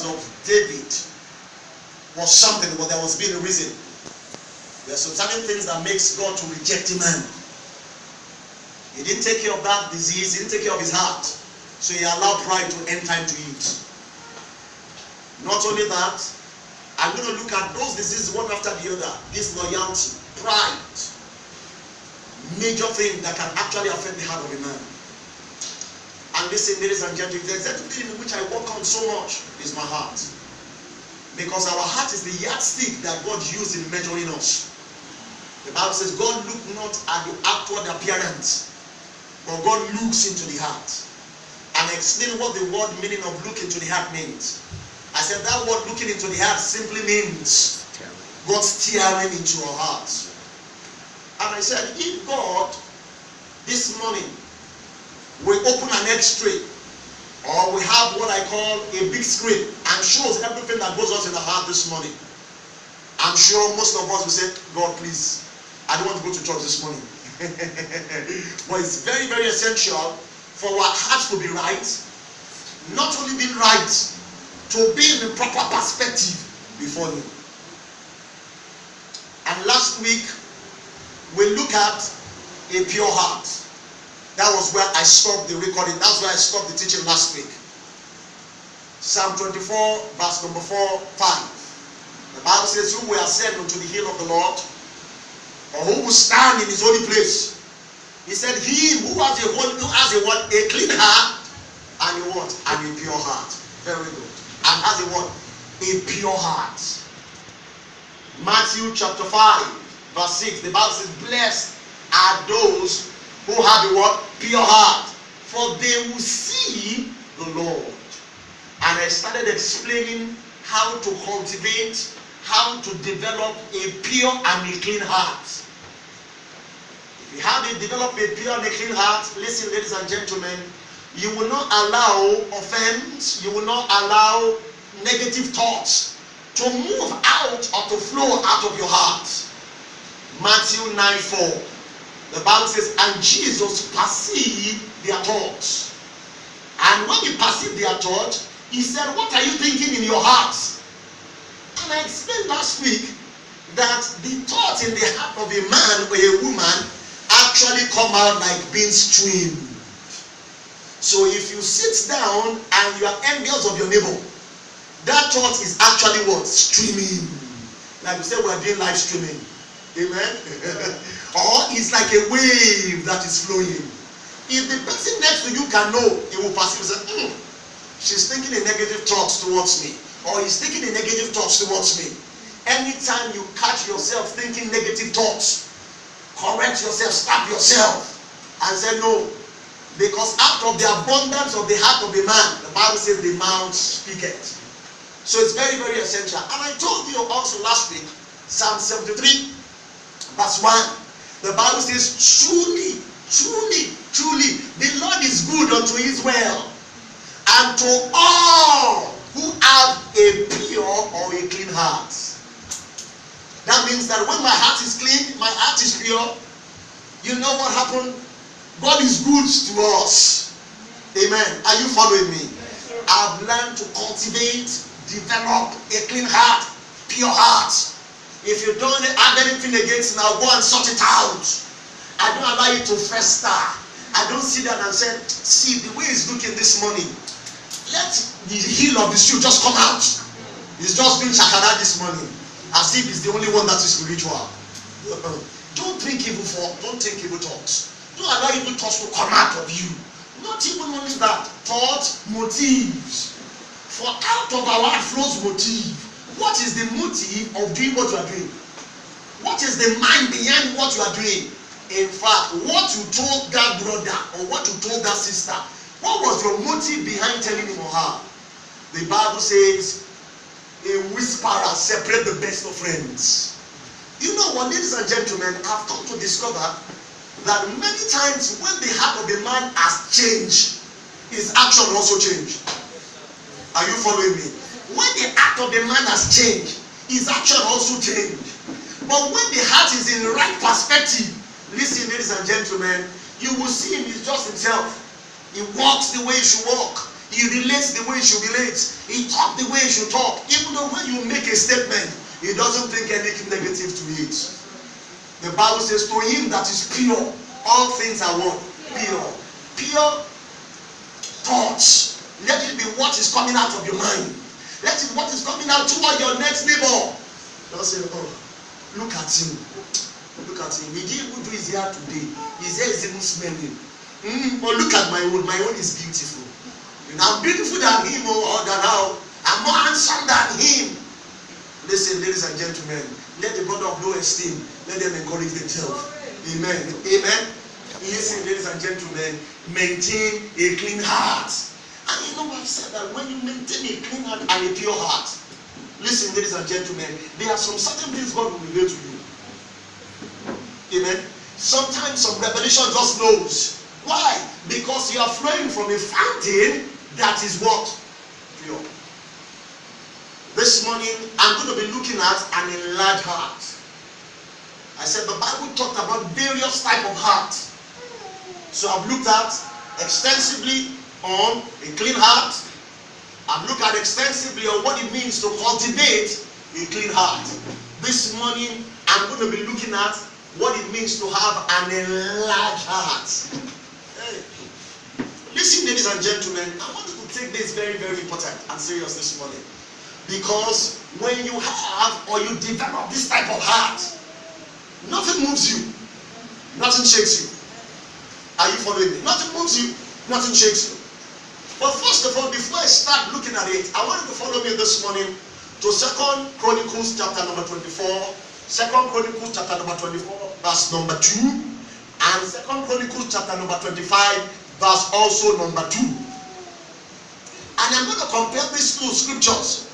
because of David was something, but there was being a reason. There are some certain things that makes God to reject a man. He didn't take care of that disease, he didn't take care of his heart. So he allowed pride to enter into it. Not only that, I'm going to look at those diseases one after the other. Disloyalty, pride, major thing that can actually affect the heart of a man. And listen, ladies and gentlemen, there's anything in which I work on so much is my heart. Because our heart is the yardstick that God used in measuring us. The Bible says God look not at the outward appearance, but God looks into the heart. And I explain what the word meaning of look into the heart means. I said that word looking into the heart simply means God staring into our hearts. And I said, if God this morning will open an X-ray, or we have what I call a big screen and shows everything that goes on in the heart this morning, I'm sure most of us will say, God, please, I don't want to go to church this morning. But it's very, very essential for our hearts to be right. Not only being right, to be in the proper perspective before Him. And last week, we looked at a pure heart. That was where I stopped the recording. That's where I stopped the teaching last week. Psalm 24, verse number 4, 5. The Bible says, who will ascend unto the hill of the Lord? Or who will stand in His holy place? He said, he who has a clean heart and a what? And a pure heart. Very good. And has a what? A pure heart. Matthew chapter 5, verse 6. The Bible says, blessed are those who have a what? Pure heart, for they will see the Lord. And I started explaining how to cultivate, how to develop a pure and a clean heart. If you have developed a pure and a clean heart, listen, ladies and gentlemen, you will not allow offense, you will not allow negative thoughts to move out or to flow out of your heart. Matthew 9:4. The Bible says, and Jesus perceived their thoughts. And when He perceived their thoughts, He said, what are you thinking in your heart? And I explained last week that the thoughts in the heart of a man or a woman actually come out like being streamed. So if you sit down and you are envious of your neighbor, that thought is actually what? Streaming. Like we said, we are doing live streaming. Amen. Or it's like a wave that is flowing. If the person next to you can know, he will perceive and say, she's thinking a negative thoughts towards me, or he's thinking a negative thoughts towards me. Anytime you catch yourself thinking negative thoughts, correct yourself, stop yourself, and say no. Because out of the abundance of the heart of a man, the Bible says the mouth speaketh. So it's very, very essential. And I told you also last week, Psalm 73, verse 1. The Bible says, truly, truly, truly, the Lord is good unto His well, and to all who have a pure or a clean heart. That means that when my heart is clean, my heart is pure, you know what happened? God is good to us. Amen. Are you following me? I've learned to cultivate, develop a clean heart, pure heart. If you don't have anything against it now, go and sort it out. I don't allow you to fester. I don't sit down and say, see the way it's looking this morning. Let the heel of the shoe just come out. It's just doing shakara this morning, as if it's the only one that is spiritual. Don't think evil thoughts. Don't allow evil thoughts to come out of you. Not even only that, thoughts, motives. For out of our heart flows motive. What is the motive of doing what you are doing? What is the mind behind what you are doing? In fact, what you told that brother or what you told that sister, what was your motive behind telling him or her? The Bible says, a whisperer separate the best of friends. You know what, ladies and gentlemen, I've come to discover that many times when the heart of a man has changed, his action also changed. Are you following me? When the act of the man has changed, his action also changed. But when the heart is in the right perspective, listen, ladies and gentlemen, you will see him is just himself. He walks the way he should walk. He relates the way he should relate. He talks the way he should talk. Even though when you make a statement, he doesn't think anything negative to it. The Bible says, to him that is pure, all things are what? Pure. Pure thoughts. Let it be what is coming out of your mind. Let it be what is coming out toward your next neighbor. Don't say, oh, look at him. Look at him. He didn't even do his hair today. His hair is even smelling. But look at my own. My own is beautiful. I'm beautiful than him or than how. I'm more handsome than him. Listen, ladies and gentlemen, let the brother of low esteem, let them encourage themselves. Amen. Amen. Listen, ladies and gentlemen, maintain a clean heart. And you know I've said that when you maintain a clean heart and a pure heart, listen, ladies and gentlemen, there are some certain things God will reveal to you. Amen. Sometimes some revelation just knows. Why? Because you are flowing from a fountain that is what? Pure. This morning, I'm going to be looking at an enlarged heart. I said the Bible talked about various types of heart. So I've looked at extensively on a clean heart. I've looked at extensively on what it means to cultivate a clean heart. This morning, I'm going to be looking at what it means to have an enlarged heart. Hey. Listen, ladies and gentlemen, I want you to take this very, very important and serious this morning. Because when you have or you develop this type of heart, nothing moves you. Nothing shakes you. Are you following me? Nothing moves you. Nothing shakes you. But first of all, before I start looking at it, I want you to follow me this morning to 2 Chronicles chapter number 24. 2 Chronicles chapter number 24, verse number 2. And 2 Chronicles chapter number 25, verse also number 2. And I'm going to compare these two scriptures.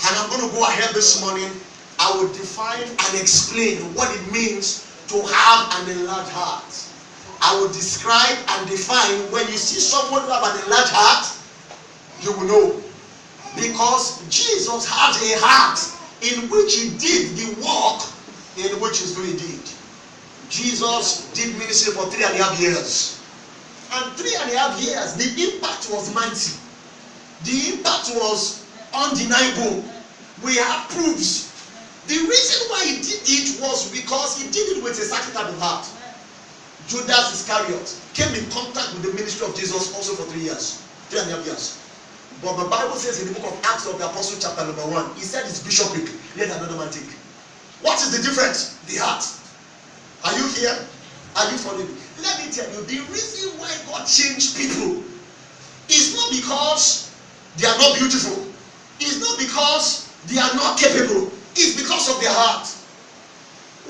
And I'm going to go ahead this morning. I will define and explain what it means to have an enlarged heart. I will describe and define. When you see someone who have an enlarged heart, you will know. Because Jesus has a heart in which he did the work in which he's doing it. Jesus did ministry for 3.5 years. And 3.5 years, the impact was mighty. The impact was undeniable. We have proofs. The reason why he did it was because he did it with a certain type of heart. Judas Iscariot came in contact with the ministry of Jesus also for 3 years, 3.5 years. But the Bible says in the book of Acts of the Apostle chapter number 1, he said it's bishopric, let another man take. What is the difference? The heart. Are you here? Are you following me? Let me tell you, the reason why God changed people is not because they are not beautiful. It's not because they are not capable. It's because of their heart.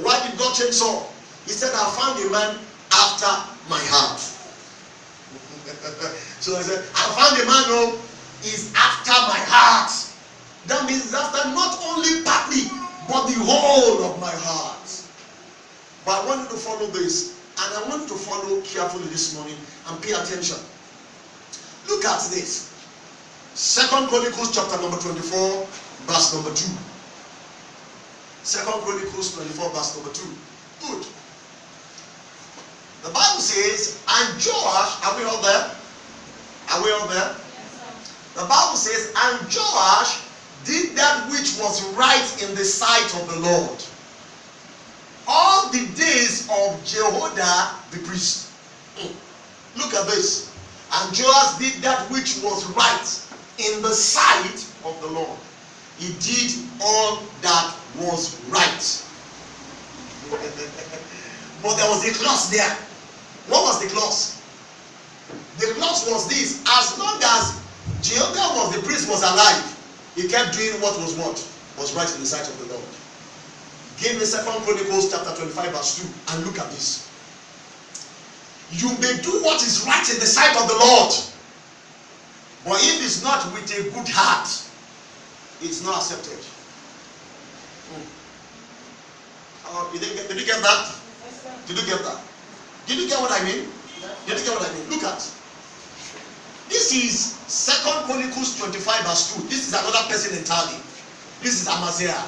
Why did God change Saul? He said, I found a man after my heart. So I said, I found a man who is after my heart. That means it's after not only partly, but the whole of my heart. But I want you to follow this. And I want you to follow carefully this morning and pay attention. Look at this. 2 Chronicles chapter number 24, verse number 2. 2 Chronicles 24, verse number 2. Good. The Bible says, and Joash, are we all there? Are we all there? The Bible says, and Joash did that which was right in the sight of the Lord all the days of Jehoiada the priest. Look at this. And Joash did that which was right in the sight of the Lord. He did all that was right. But there was a clause there. What was the clause? The clause was this: as long as Jehoiada was the priest was alive, he kept doing what was right in the sight of the Lord. Give me 2 Chronicles chapter 25 verse 2 and look at this. You may do what is right in the sight of the Lord, but if it's not with a good heart, it's not accepted. Did you get that? Did you get that? Did you get what I mean? Did you get what I mean? Look at. This is 2 Chronicles 25 verse 2. This is another person entirely. This is Amaziah.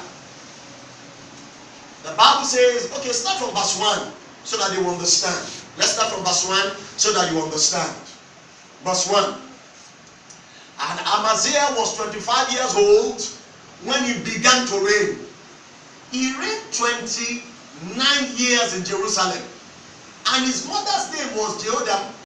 The Bible says, okay, start from verse 1 so that you understand. Let's start from verse 1 so that you understand. Verse 1. And Amaziah was 25 years old when he began to reign. He reigned 29 years in Jerusalem. And his mother's name was Jehoiada.